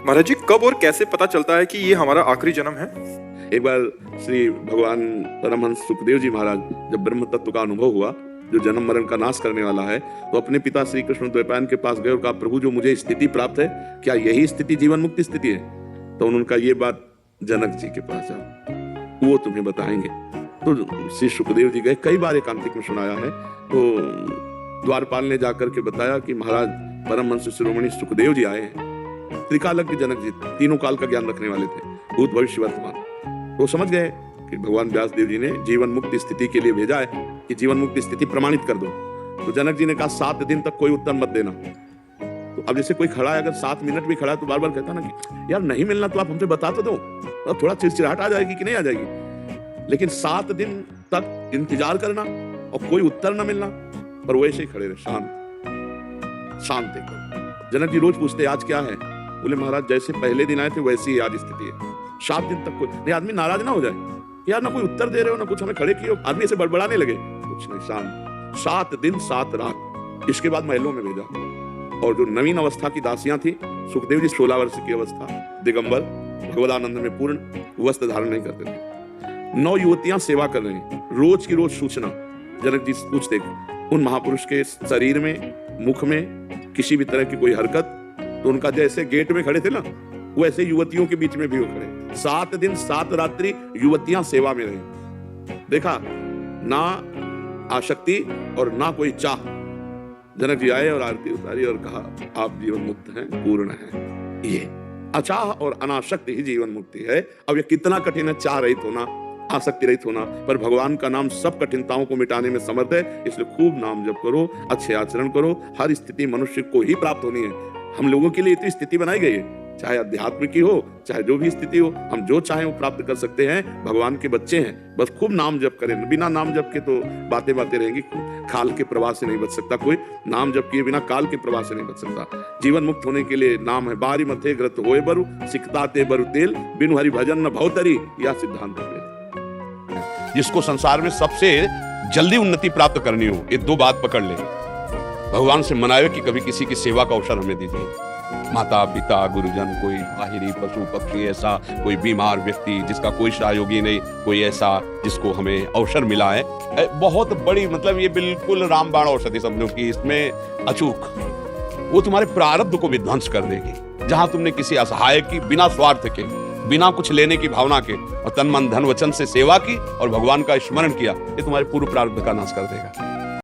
महाराज जी, कब और कैसे पता चलता है कि ये हमारा आखिरी जन्म है? एक बार श्री भगवान परमहंस सुखदेव जी महाराज जब ब्रह्म तत्व का अनुभव हुआ, जो जन्म मरण का नाश करने वाला है, तो अपने पिता श्री कृष्ण द्वैपायन के पास गए और कहा, प्रभु जो मुझे स्थिति प्राप्त है, क्या यही स्थिति जीवन मुक्ति स्थिति है? तो उन्होंने कहा, ये बात जनक जी के पास जाओ, वो तुम्हें बताएंगे। तो श्री सुखदेव जी गए, कई बार एकांतिक में सुनाया है। तो द्वारपाल ने जाकर के बताया कि महाराज परमहंस शिरोमणि सुखदेव जी आए हैं। त्रिकालज्ञ जनक जी तीनों काल का ज्ञान रखने वाले थे, भूत भविष्य वर्तमान। तो समझ गए कि भगवान व्यास देव जी ने जीवन मुक्ति स्थिति के लिए भेजा है कि जीवन मुक्ति स्थिति प्रमाणित कर दो। तो जनक जी ने कहा, 7 दिन तक कोई उत्तर मत देना। तो अब जैसे कोई खड़ा है, अगर 7 मिनट भी खड़ा है तो बार बार कहता ना कि यार नहीं मिलना तो आप हमसे बता तो दो, तो थोड़ा चिड़चिड़ाहट आ जाएगी कि नहीं आ जाएगी। लेकिन 7 दिन तक इंतजार करना और कोई उत्तर न मिलना, पर वैसे ही खड़े रहे, शांत एकदम। जनक जी रोज पूछते, आज क्या है? बोले, महाराज जैसे पहले दिन आए थे वैसी ही आज स्थिति है। 7 दिन तक कोई नहीं, आदमी नाराज ना हो जाए, यार ना कोई उत्तर दे रहे हो, ना कुछ हमें खड़े किए हो, आदमी ऐसे बड़बड़ाने लगे, कुछ नहीं, शांत। 7 दिन 7 रात। इसके बाद महलों में भेजा। और जो नवीन अवस्था की दासियां थी, सुखदेव जी 16 वर्ष की अवस्था, दिगंबर, भगवदानंद में पूर्ण, वस्त्र धारण नहीं करते थे। 9 युवतियां सेवा कर रही, रोज की रोज सूचना। जनक जी पूछते, उन महापुरुष के शरीर में, मुख में किसी भी तरह की कोई हरकत? तो उनका जैसे गेट में खड़े थे ना, वैसे युवतियों के बीच में भी वो खड़े। 7 दिन 7 रात्रि युवतियां सेवा में रही। देखा, ना आसक्ति और ना कोई चाह। जनक जी आए और आरती उतारी और कहा, आप जीवन मुक्त हैं, पूर्ण हैं। ये अचाह और अनासक्ति ही जीवन मुक्ति है। अब ये कितना कठिन है, चाह रहित होना, आसक्ति रहित होना, पर भगवान का नाम सब कठिनताओं को मिटाने में समर्थ है। इसलिए खूब नाम जप करो, अच्छे आचरण करो। हर स्थिति मनुष्य को ही प्राप्त होनी है। हम लोगों के लिए इतनी स्थिति बनाई गई है, चाहे अध्यात्म की हो, चाहे जो भी स्थिति हो, हम जो चाहें वो प्राप्त कर सकते हैं। भगवान के बच्चे हैं, बस खूब नाम जप करें। बिना नाम जप के तो बातें रहेंगी। काल के प्रवाह से नहीं बच सकता कोई, नाम जप किए बिना काल के प्रवाह से नहीं बच सकता। जीवन मुक्त होने के लिए नाम है, बारी मथे ग्रत होए बरु, सिकताते बरु तेल, बिनु हरि भजन न भवतरी, या सिद्धांत है। जिसको संसार में सबसे जल्दी उन्नति प्राप्त करनी हो, ये 2 बात पकड़ ले। भगवान से मनावे कि कभी किसी की सेवा का अवसर हमें दीजिए। माता पिता गुरुजन, कोई बाहरी पशु पक्षी, ऐसा कोई बीमार व्यक्ति जिसका कोई सहयोगी नहीं, कोई ऐसा जिसको हमें अवसर मिला है, बहुत बड़ी, मतलब ये बिल्कुल रामबाण औषधि समझो कि इसमें अचूक वो तुम्हारे प्रारब्ध को विध्वंस कर देगी। जहां तुमने किसी असहाय की बिना स्वार्थ के, बिना कुछ लेने की भावना के और तन मन धन वचन से सेवा की और भगवान का स्मरण किया, ये तुम्हारे पूर्व प्रारब्ध का नाश कर देगा।